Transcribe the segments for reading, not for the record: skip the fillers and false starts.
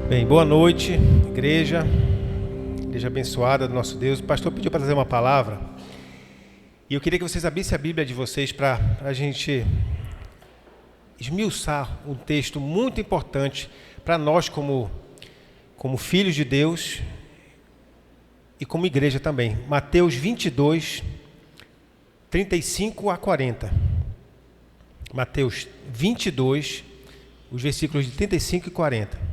Bem, boa noite, igreja abençoada do nosso Deus. O pastor pediu para trazer uma palavra e eu queria que vocês abrissem a Bíblia de vocês para a gente esmiuçar um texto muito importante para nós como filhos de Deus e como igreja também. Mateus 22, 35 a 40. Mateus 22, os versículos de 35 e 40.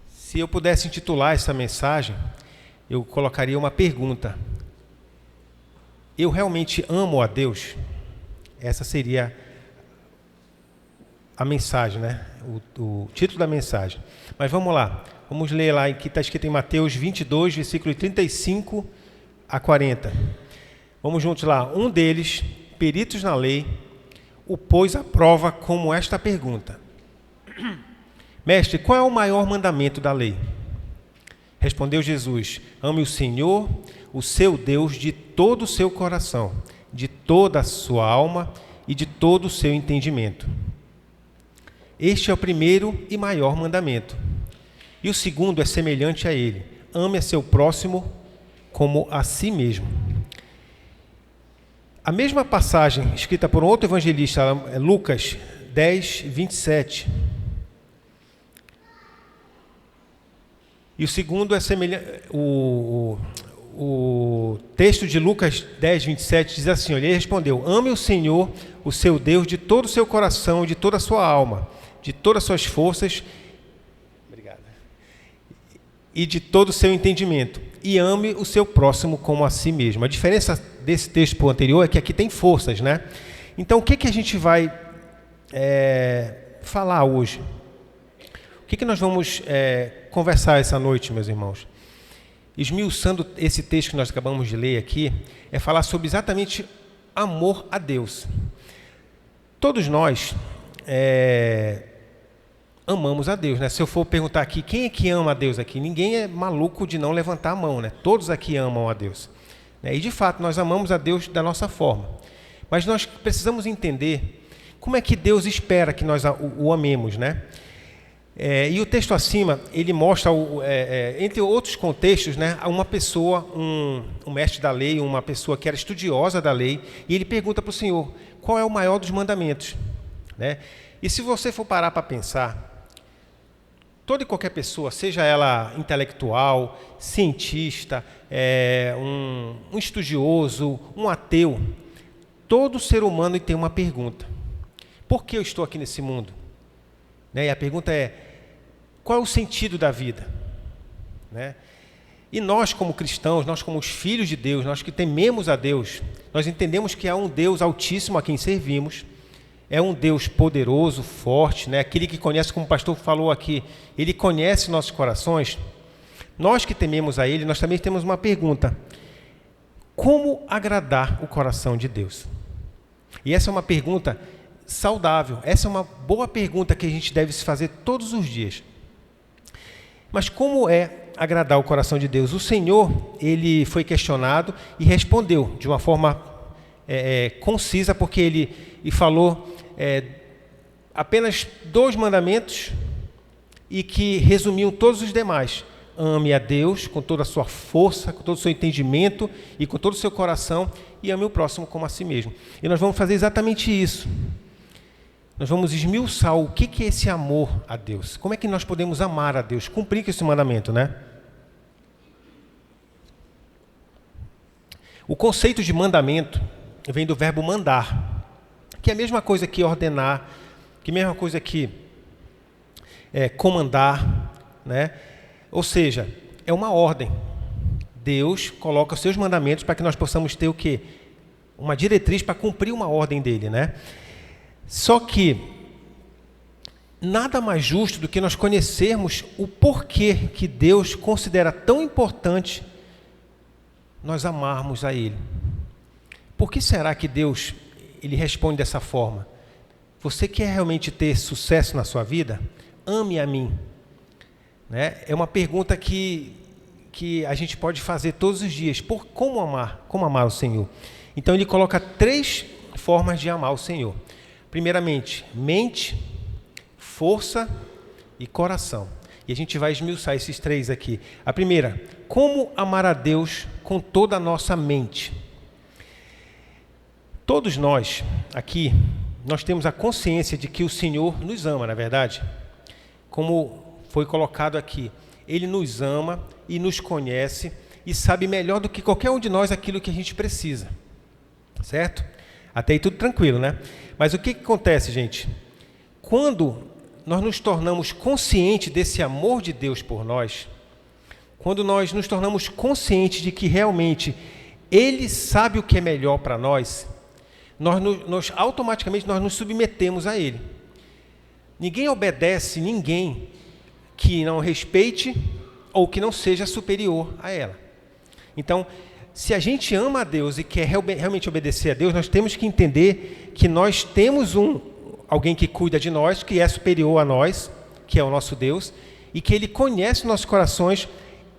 Se eu pudesse intitular essa mensagem, eu colocaria uma pergunta. Eu realmente amo a Deus? Essa seria a mensagem, né? O título da mensagem. Mas vamos lá. Vamos ler lá, que está escrito em Mateus 22, versículos 35 a 40. Vamos juntos lá. Um deles, peritos na lei, o pôs à prova como esta pergunta: Mestre, qual é o maior mandamento da lei? Respondeu Jesus: ame o Senhor, o seu Deus, de todo o seu coração, de toda a sua alma e de todo o seu entendimento. Este é o primeiro e maior mandamento. E o segundo é semelhante a ele: ame a seu próximo como a si mesmo. A mesma passagem escrita por um outro evangelista, Lucas 10, 27. E o segundo é semelhante. O texto de Lucas 10, 27 diz assim: ele respondeu: ame o Senhor, o seu Deus, de todo o seu coração, de toda a sua alma, de todas as suas forças, e de todo o seu entendimento, e ame o seu próximo como a si mesmo. A diferença desse texto para o anterior é que aqui tem forças, né? Então, o que a gente vai falar hoje? O que nós vamos conversar essa noite, meus irmãos? Esmiuçando esse texto que nós acabamos de ler aqui, é falar sobre exatamente amor a Deus. Todos nós amamos a Deus, né? Se eu for perguntar aqui, quem é que ama a Deus aqui? Ninguém é maluco de não levantar a mão, né? Todos aqui amam a Deus. E de fato, nós amamos a Deus da nossa forma. Mas nós precisamos entender como é que Deus espera que nós o amemos, né? E o texto acima, ele mostra, entre outros contextos, né, uma pessoa, um mestre da lei, uma pessoa que era estudiosa da lei, e ele pergunta para o Senhor: qual é o maior dos mandamentos? Né? E se você for parar para pensar, toda e qualquer pessoa, seja ela intelectual, cientista, um estudioso, um ateu, todo ser humano tem uma pergunta: por que eu estou aqui nesse mundo? E a pergunta é: qual é o sentido da vida? E nós, como cristãos, nós como os filhos de Deus, nós que tememos a Deus, nós entendemos que há um Deus altíssimo a quem servimos, é um Deus poderoso, forte, né? Aquele que conhece, como o pastor falou aqui, ele conhece nossos corações. Nós que tememos a ele, nós também temos uma pergunta: como agradar o coração de Deus? E essa é uma pergunta saudável. Essa é uma boa pergunta que a gente deve se fazer todos os dias. Mas como é agradar o coração de Deus? O Senhor, ele foi questionado e respondeu de uma forma concisa, porque ele falou apenas 2 mandamentos e que resumiam todos os demais: ame a Deus com toda a sua força, com todo o seu entendimento e com todo o seu coração, e ame o próximo como a si mesmo. E nós vamos fazer exatamente isso. Nós vamos esmiuçar o que é esse amor a Deus. Como é que nós podemos amar a Deus? Cumprir com esse mandamento, né? O conceito de mandamento vem do verbo mandar, que é a mesma coisa que ordenar, que é a mesma coisa que comandar, né? Ou seja, é uma ordem. Deus coloca os seus mandamentos para que nós possamos ter o quê? Uma diretriz para cumprir uma ordem dele, né? Só que nada mais justo do que nós conhecermos o porquê que Deus considera tão importante nós amarmos a Ele. Por que será que Deus ele responde dessa forma? Você quer realmente ter sucesso na sua vida? Ame a mim. É uma pergunta que a gente pode fazer todos os dias. Como amar o Senhor? Então ele coloca 3 formas de amar o Senhor. Primeiramente, mente, força e coração. E a gente vai esmiuçar esses 3 aqui. A primeira, como amar a Deus com toda a nossa mente? Todos nós aqui, nós temos a consciência de que o Senhor nos ama, na verdade? Como foi colocado aqui, Ele nos ama e nos conhece e sabe melhor do que qualquer um de nós aquilo que a gente precisa. Certo? Até aí tudo tranquilo, né? Mas o que acontece, gente? Quando nós nos tornamos conscientes desse amor de Deus por nós, quando nós nos tornamos conscientes de que realmente Ele sabe o que é melhor para nós, nós automaticamente nós nos submetemos a Ele. Ninguém obedece ninguém que não respeite ou que não seja superior a ela. Então, se a gente ama a Deus e quer realmente obedecer a Deus, nós temos que entender que nós temos alguém que cuida de nós, que é superior a nós, que é o nosso Deus, e que Ele conhece nossos corações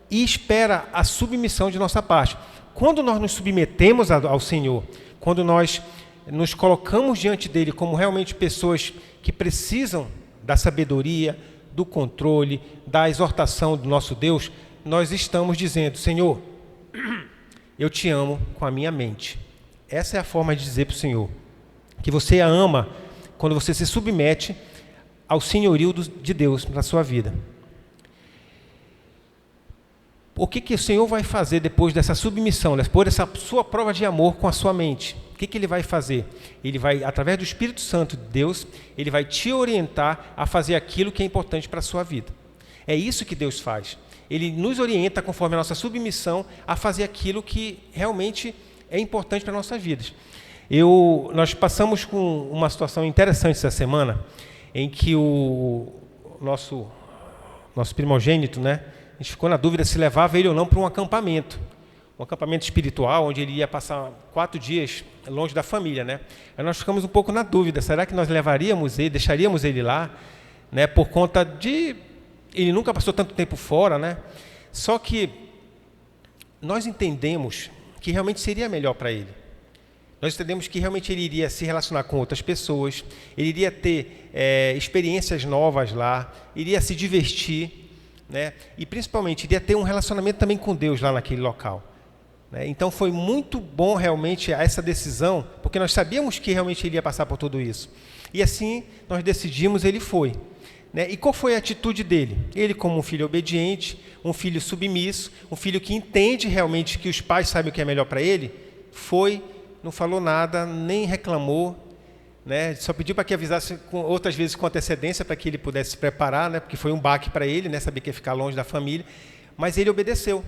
e espera a submissão de nossa parte. Quando nós nos submetemos ao Senhor, quando nós nos colocamos diante dEle como realmente pessoas que precisam da sabedoria, do controle, da exortação do nosso Deus, nós estamos dizendo: Senhor, eu te amo com a minha mente. Essa é a forma de dizer para o Senhor que você a ama quando você se submete ao senhorio de Deus na sua vida. O que o Senhor vai fazer depois dessa submissão, depois dessa sua prova de amor com a sua mente? O que Ele vai fazer? Ele vai, através do Espírito Santo de Deus, Ele vai te orientar a fazer aquilo que é importante para a sua vida. É isso que Deus faz. Ele nos orienta, conforme a nossa submissão, a fazer aquilo que realmente é importante para as nossas vidas. Nós passamos com uma situação interessante essa semana, em que o nosso primogênito, né, a gente ficou na dúvida se levava ele ou não para um acampamento espiritual, onde ele ia passar 4 dias longe da família, né? Aí nós ficamos um pouco na dúvida, será que nós levaríamos ele, deixaríamos ele lá, né, por conta de... Ele nunca passou tanto tempo fora, né? Só que nós entendemos que realmente seria melhor para ele. Nós entendemos que realmente ele iria se relacionar com outras pessoas, ele iria ter experiências novas lá, iria se divertir, né? E principalmente iria ter um relacionamento também com Deus lá naquele local. Né? Então foi muito bom realmente essa decisão, porque nós sabíamos que realmente ele ia passar por tudo isso. E assim nós decidimos, ele foi. Né? E qual foi a atitude dele? Ele, como um filho obediente, um filho submisso, um filho que entende realmente que os pais sabem o que é melhor para ele, foi, não falou nada, nem reclamou, né? Só pediu para que avisasse outras vezes com antecedência para que ele pudesse se preparar, né? Porque foi um baque para ele, né? Saber que ia ficar longe da família, mas ele obedeceu.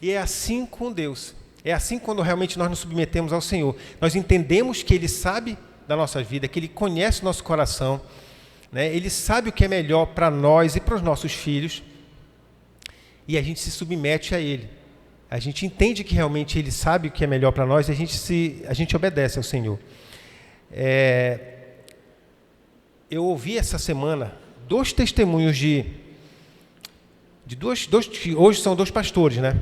E é assim com Deus. É assim quando realmente nós nos submetemos ao Senhor. Nós entendemos que Ele sabe da nossa vida, que Ele conhece o nosso coração, né? Ele sabe o que é melhor para nós e para os nossos filhos, e a gente se submete a Ele. A gente entende que realmente Ele sabe o que é melhor para nós e a gente obedece ao Senhor. Eu ouvi essa semana 2 testemunhos de que hoje são 2 pastores, né?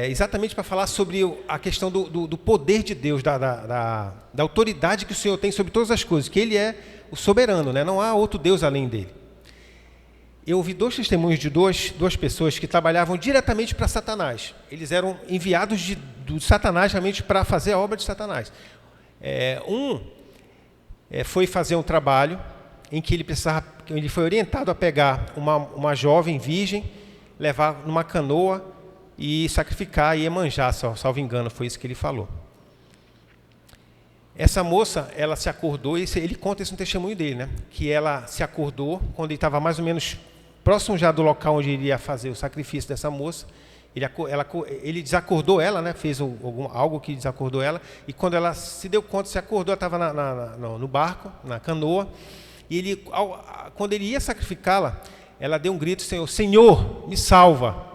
Exatamente para falar sobre a questão do poder de Deus, da autoridade que o Senhor tem sobre todas as coisas, que Ele é o soberano, né? Não há outro Deus além dele. Eu ouvi 2 testemunhos de duas pessoas que trabalhavam diretamente para Satanás. Eles eram enviados do Satanás realmente para fazer a obra de Satanás. Foi fazer um trabalho em que ele foi orientado a pegar uma jovem virgem, levar numa canoa e sacrificar e Iemanjá, salvo engano, foi isso que ele falou. Essa moça, ela se acordou, e ele conta isso no testemunho dele, né? Que ela se acordou quando ele estava mais ou menos próximo já do local onde ele iria fazer o sacrifício dessa moça. Ele desacordou ela, né? Fez algo que desacordou ela, e quando ela se deu conta, se acordou, ela estava no barco, na canoa, e quando ele ia sacrificá-la, ela deu um grito: Senhor, me salva!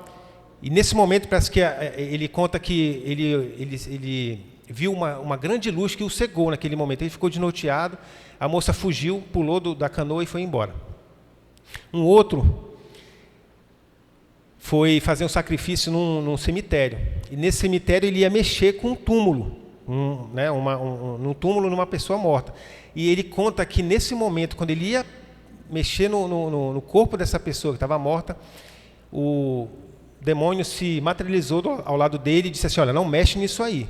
E nesse momento parece que ele conta que ele viu uma grande luz que o cegou naquele momento. Ele ficou desnorteado, a moça fugiu, pulou da canoa e foi embora. Um outro foi fazer um sacrifício num cemitério. E nesse cemitério ele ia mexer com um túmulo, num túmulo numa pessoa morta. E ele conta que nesse momento, quando ele ia mexer no corpo dessa pessoa que estava morta, o demônio se materializou ao lado dele e disse assim, olha, não mexe nisso aí.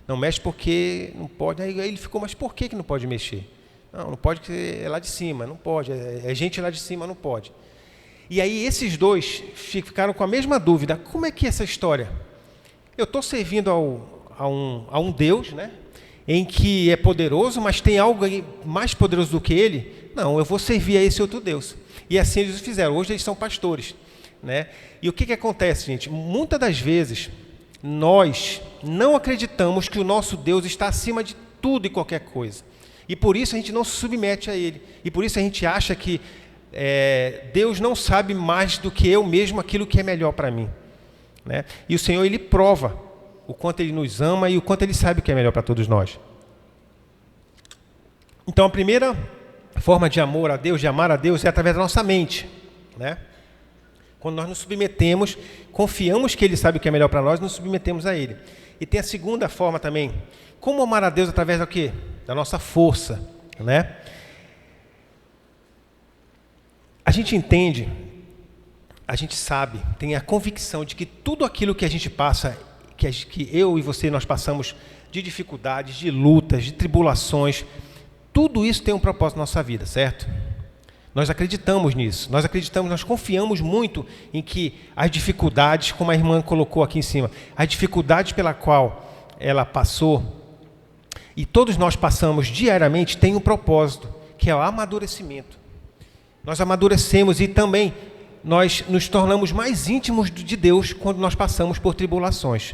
Não mexe porque não pode. Aí ele ficou, mas por que não pode mexer? Não pode porque é lá de cima, não pode. É gente lá de cima, não pode. E aí esses dois ficaram com a mesma dúvida. Como é que é essa história? Eu estou servindo a um Deus, né, em que é poderoso, mas tem algo mais poderoso do que ele? Não, eu vou servir a esse outro Deus. E assim eles fizeram. Hoje eles são pastores, né? E o que acontece, gente? Muitas das vezes, nós não acreditamos que o nosso Deus está acima de tudo e qualquer coisa. E por isso a gente não se submete a Ele. E por isso a gente acha que Deus não sabe mais do que eu mesmo aquilo que é melhor para mim, né? E o Senhor, Ele prova o quanto Ele nos ama e o quanto Ele sabe o que é melhor para todos nós. Então a primeira forma de amor a Deus, de amar a Deus, é através da nossa mente, né? Quando nós nos submetemos, confiamos que Ele sabe o que é melhor para nós, nos submetemos a Ele. E tem a segunda forma também. Como amar a Deus através do quê? Da nossa força, né? A gente entende, a gente sabe, tem a convicção de que tudo aquilo que a gente passa, que eu e você nós passamos de dificuldades, de lutas, de tribulações, tudo isso tem um propósito na nossa vida, certo? Nós acreditamos nisso, nós confiamos muito em que as dificuldades, como a irmã colocou aqui em cima, as dificuldades pela qual ela passou, e todos nós passamos diariamente, tem um propósito, que é o amadurecimento. Nós amadurecemos e também nós nos tornamos mais íntimos de Deus quando nós passamos por tribulações.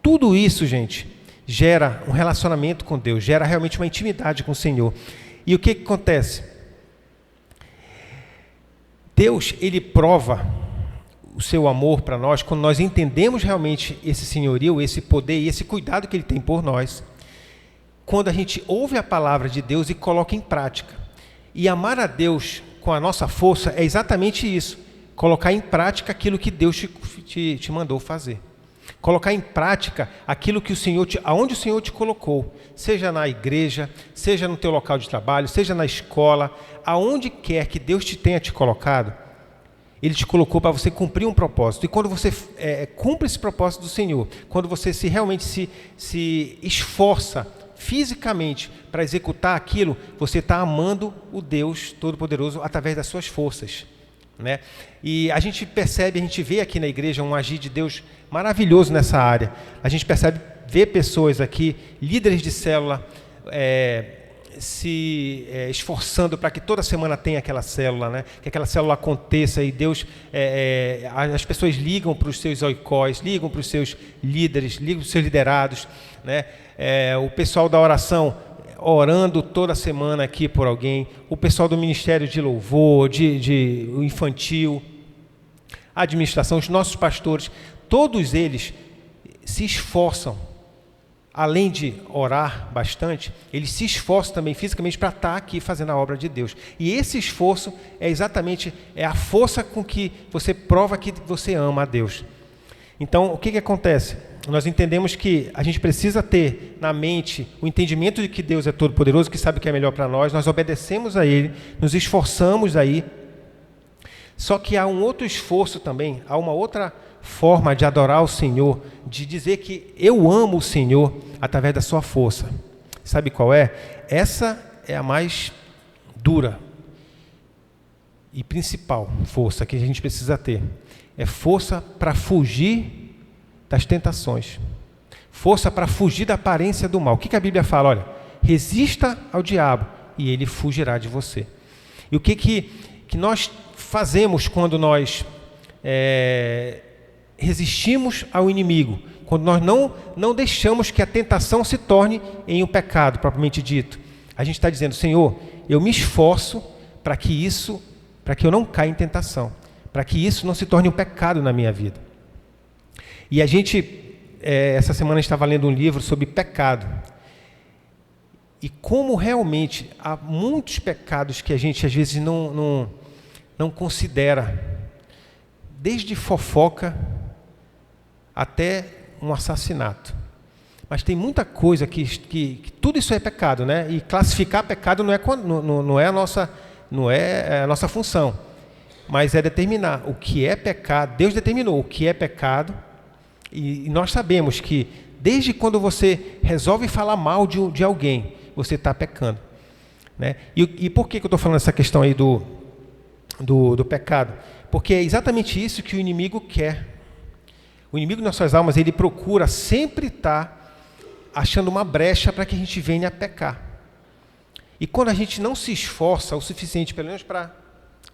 Tudo isso, gente, gera um relacionamento com Deus, gera realmente uma intimidade com o Senhor. E o que acontece? Deus, Ele prova o seu amor para nós quando nós entendemos realmente esse senhorio, esse poder e esse cuidado que Ele tem por nós, quando a gente ouve a palavra de Deus e coloca em prática. E amar a Deus com a nossa força é exatamente isso, colocar em prática aquilo que Deus te mandou fazer. Colocar em prática aquilo que aonde o Senhor te colocou, seja na igreja, seja no teu local de trabalho, seja na escola, aonde quer que Deus tenha te colocado, Ele te colocou para você cumprir um propósito. E quando você cumpre esse propósito do Senhor, quando você realmente se esforça fisicamente para executar aquilo, você está amando o Deus Todo-Poderoso através das suas forças, né? E a gente percebe, a gente vê aqui na igreja um agir de Deus maravilhoso nessa área. A gente vê pessoas aqui, líderes de célula, se esforçando para que toda semana tenha aquela célula, né? Que aquela célula aconteça e Deus, as pessoas ligam para os seus oicós, ligam para os seus líderes, ligam para os seus liderados, né? O pessoal da oração orando toda semana aqui por alguém, o pessoal do Ministério de Louvor, de infantil, a administração, os nossos pastores, todos eles se esforçam, além de orar bastante, eles se esforçam também fisicamente para estar aqui fazendo a obra de Deus. E esse esforço é exatamente a força com que você prova que você ama a Deus. Então, o que acontece? Nós entendemos que a gente precisa ter na mente o entendimento de que Deus é todo-poderoso, que sabe o que é melhor para nós obedecemos a Ele, nos esforçamos aí. Só que há um outro esforço também, há uma outra forma de adorar o Senhor, de dizer que eu amo o Senhor através da sua força. Sabe qual é? Essa é a mais dura e principal força que a gente precisa ter. É força para fugir das tentações. Força para fugir da aparência do mal. O que a Bíblia fala? Olha, resista ao diabo e ele fugirá de você. E o que nós fazemos quando nós resistimos ao inimigo? Quando nós não deixamos que a tentação se torne em um pecado, propriamente dito. A gente está dizendo, Senhor, eu me esforço para que eu não caia em tentação, para que isso não se torne um pecado na minha vida. E a gente, essa semana, estava lendo um livro sobre pecado. E como realmente há muitos pecados que a gente, às vezes, não considera. Desde fofoca até um assassinato. Mas tem muita coisa que tudo isso é pecado, né? E classificar pecado não é a nossa não é a nossa função, mas é determinar o que é pecado. Deus determinou o que é pecado, e nós sabemos que desde quando você resolve falar mal de alguém, você está pecando, né? E por que eu estou falando essa questão aí do pecado? Porque é exatamente isso que o inimigo quer. O inimigo de nossas almas, ele procura sempre estar achando uma brecha para que a gente venha a pecar. E quando a gente não se esforça o suficiente, pelo menos para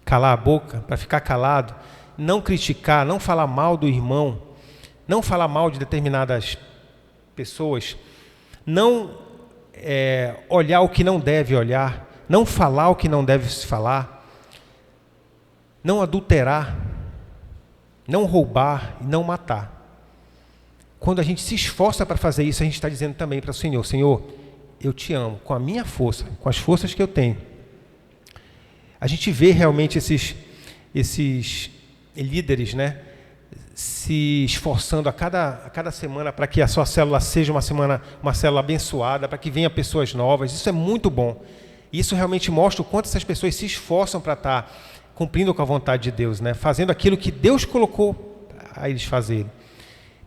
calar a boca, para ficar calado, não criticar, não falar mal do irmão, não falar mal de determinadas pessoas, não olhar o que não deve olhar, não falar o que não deve se falar, não adulterar, não roubar e não matar. Quando a gente se esforça para fazer isso, a gente está dizendo também para o Senhor: Senhor, eu te amo com a minha força, com as forças que eu tenho. A gente vê realmente esses líderes, né, se esforçando a cada semana para que a sua célula seja uma célula abençoada, para que venha pessoas novas. Isso é muito bom. Isso realmente mostra o quanto essas pessoas se esforçam para estar cumprindo com a vontade de Deus, né, fazendo aquilo que Deus colocou a eles fazerem.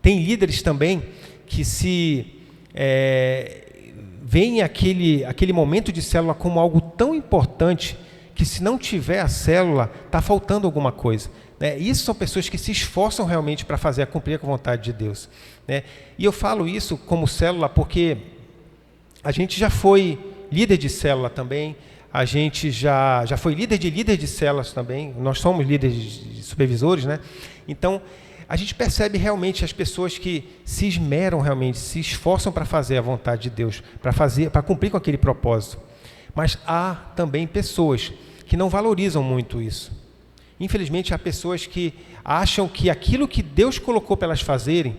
Tem líderes também que veem aquele momento de célula como algo tão importante que, se não tiver a célula, está faltando alguma coisa, né? Isso são pessoas que se esforçam realmente para cumprir com a vontade de Deus, né? E eu falo isso como célula porque a gente já foi líder de célula também, a gente já foi líder de células também, nós somos líderes de supervisores, né? Então, a gente percebe realmente as pessoas que se esmeram realmente, se esforçam para fazer a vontade de Deus, para cumprir com aquele propósito. Mas há também pessoas que não valorizam muito isso. Infelizmente, há pessoas que acham que aquilo que Deus colocou para elas fazerem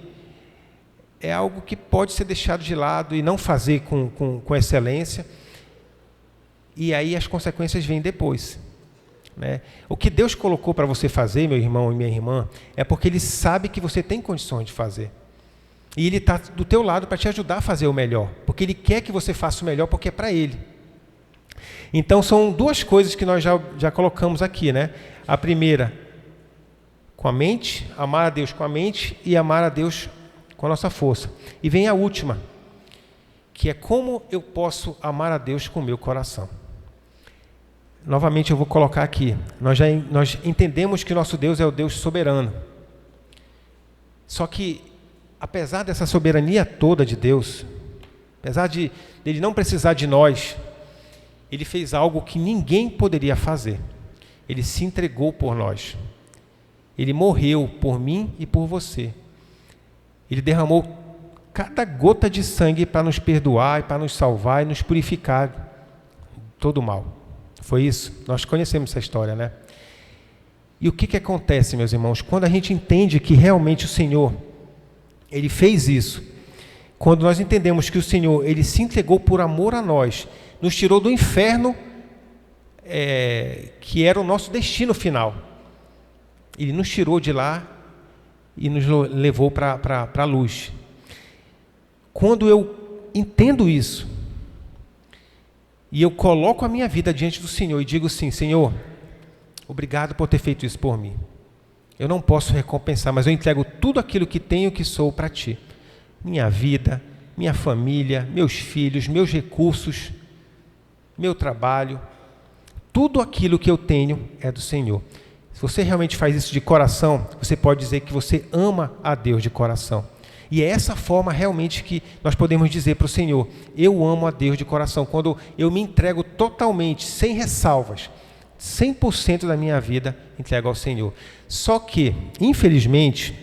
é algo que pode ser deixado de lado e não fazer com excelência. E aí as consequências vêm depois, né? O que Deus colocou para você fazer, meu irmão e minha irmã, é porque Ele sabe que você tem condições de fazer. E Ele está do teu lado para te ajudar a fazer o melhor, porque Ele quer que você faça o melhor, porque é para Ele. Então são duas coisas que nós já colocamos aqui, né? A primeira, com a mente, amar a Deus com a mente e amar a Deus com a nossa força. E vem a última, que é como eu posso amar a Deus com o meu coração. Novamente eu vou colocar aqui, nós entendemos que nosso Deus é o Deus soberano. Só que, apesar dessa soberania toda de Deus, apesar de Ele não precisar de nós, Ele fez algo que ninguém poderia fazer. Ele se entregou por nós. Ele morreu por mim e por você. Ele derramou cada gota de sangue para nos perdoar, para nos salvar e nos purificar de todo o mal. Foi isso? Nós conhecemos essa história, né? E o que acontece, meus irmãos? Quando a gente entende que realmente o Senhor, Ele fez isso, quando nós entendemos que o Senhor, Ele se entregou por amor a nós, nos tirou do inferno, que era o nosso destino final. Ele nos tirou de lá e nos levou para a luz. Quando eu entendo isso, e eu coloco a minha vida diante do Senhor e digo assim: Senhor, obrigado por ter feito isso por mim. Eu não posso recompensar, mas eu entrego tudo aquilo que tenho, que sou, para Ti. Minha vida, minha família, meus filhos, meus recursos, meu trabalho, tudo aquilo que eu tenho é do Senhor. Se você realmente faz isso de coração, você pode dizer que você ama a Deus de coração. E é essa forma realmente que nós podemos dizer para o Senhor: eu amo a Deus de coração, quando eu me entrego totalmente, sem ressalvas, 100% da minha vida entrego ao Senhor. Só que, infelizmente,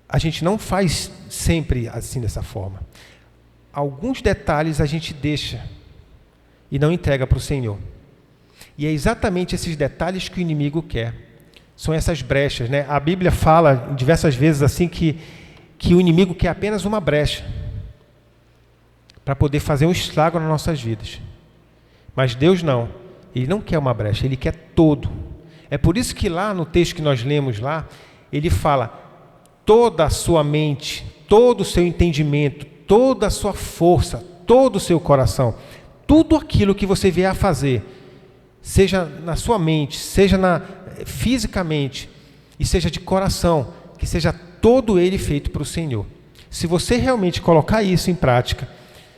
a gente não faz sempre assim, dessa forma. Alguns detalhes a gente deixa e não entrega para o Senhor. E é exatamente esses detalhes que o inimigo quer. São essas brechas, né? A Bíblia fala diversas vezes assim que o inimigo quer apenas uma brecha para poder fazer um estrago nas nossas vidas. Mas Deus não. Ele não quer uma brecha, Ele quer todo. É por isso que lá no texto que nós lemos lá, Ele fala: toda a sua mente, todo o seu entendimento, toda a sua força, todo o seu coração, tudo aquilo que você vier a fazer, seja na sua mente, seja fisicamente e seja de coração, que seja todo ele feito para o Senhor. Se você realmente colocar isso em prática,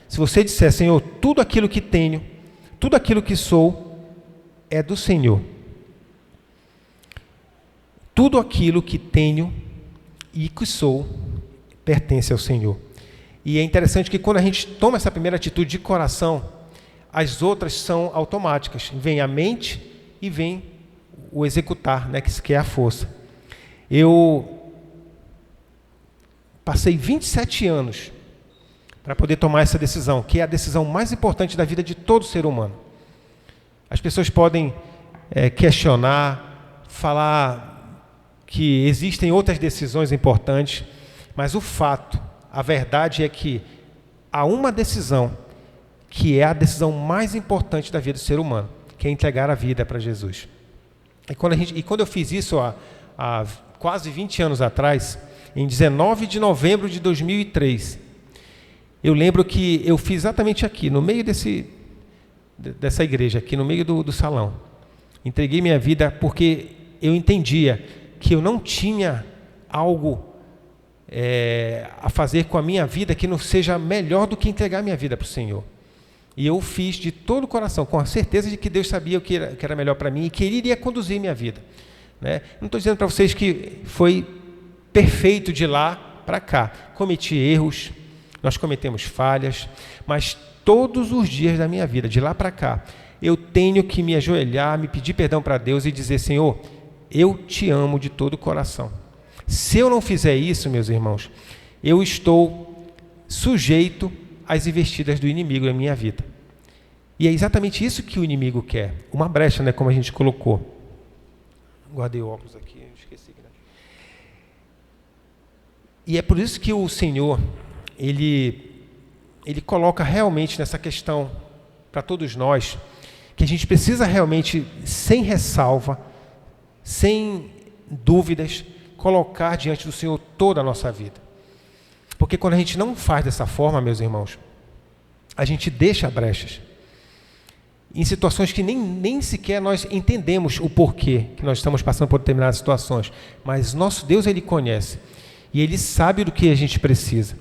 se você disser, Senhor, tudo aquilo que tenho, tudo aquilo que sou, é do Senhor. Tudo aquilo que tenho e que sou, pertence ao Senhor. E é interessante que quando a gente toma essa primeira atitude de coração, as outras são automáticas. Vem a mente e vem o executar, né, que é a força. Eu passei 27 anos para poder tomar essa decisão, que é a decisão mais importante da vida de todo ser humano. As pessoas podem questionar, falar que existem outras decisões importantes, mas o fato, a verdade é que há uma decisão que é a decisão mais importante da vida do ser humano, que é entregar a vida para Jesus. E quando eu fiz isso há quase 20 anos atrás, em 19 de novembro de 2003, eu lembro que eu fiz exatamente aqui, no meio dessa igreja, aqui no meio do salão. Entreguei minha vida porque eu entendia que eu não tinha algo a fazer com a minha vida que não seja melhor do que entregar minha vida para o Senhor. E eu fiz de todo o coração, com a certeza de que Deus sabia o que era melhor para mim e que Ele iria conduzir minha vida. Né? Não estou dizendo para vocês que foi perfeito de lá para cá. Cometi erros, nós cometemos falhas, mas todos os dias da minha vida, de lá para cá, eu tenho que me ajoelhar, me pedir perdão para Deus e dizer, Senhor, eu te amo de todo o coração. Se eu não fizer isso, meus irmãos, eu estou sujeito às investidas do inimigo na minha vida. E é exatamente isso que o inimigo quer. Uma brecha, né, como a gente colocou. Guardei o óculos aqui, esqueci. Né? E é por isso que o Senhor, Ele coloca realmente nessa questão, para todos nós, que a gente precisa realmente, sem ressalva, sem dúvidas, colocar diante do Senhor toda a nossa vida. Porque quando a gente não faz dessa forma, meus irmãos, a gente deixa brechas. Em situações que nem sequer nós entendemos o porquê que nós estamos passando por determinadas situações. Mas nosso Deus, Ele conhece. E Ele sabe do que a gente precisa.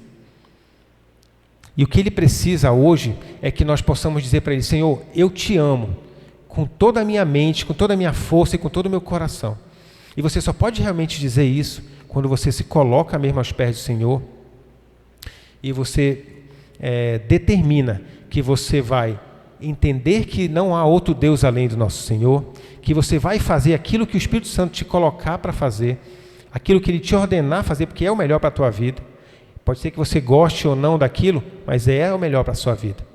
E o que Ele precisa hoje é que nós possamos dizer para Ele, Senhor, eu te amo com toda a minha mente, com toda a minha força e com todo o meu coração. E você só pode realmente dizer isso quando você se coloca mesmo aos pés do Senhor e você determina que você vai entender que não há outro Deus além do nosso Senhor, que você vai fazer aquilo que o Espírito Santo te colocar para fazer, aquilo que Ele te ordenar fazer, porque é o melhor para a tua vida. Pode ser que você goste ou não daquilo, mas é o melhor para a sua vida.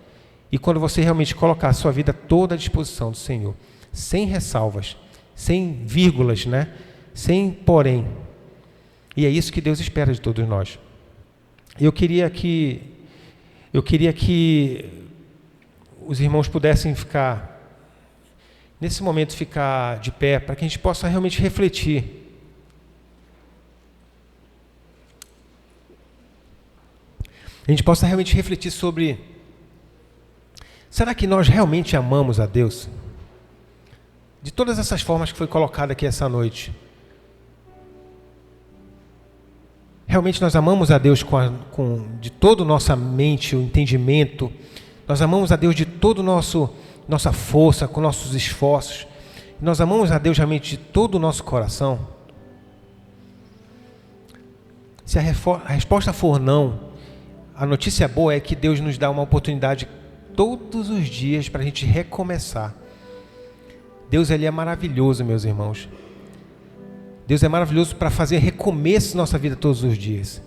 E quando você realmente colocar a sua vida toda à disposição do Senhor, sem ressalvas, sem vírgulas, né? Sem porém. E é isso que Deus espera de todos nós. Eu queria que os irmãos pudessem ficar, nesse momento, ficar de pé, para que a gente possa realmente refletir. A gente possa realmente refletir sobre, será que nós realmente amamos a Deus? De todas essas formas que foi colocada aqui essa noite. Realmente nós amamos a Deus de toda a nossa mente, o entendimento. Nós amamos a Deus de toda a nossa força, com nossos esforços. Nós amamos a Deus realmente de todo o nosso coração. Se a resposta for não, a notícia boa é que Deus nos dá uma oportunidade todos os dias para a gente recomeçar. Deus, Ele é maravilhoso, meus irmãos. Deus é maravilhoso para fazer recomeço na nossa vida todos os dias.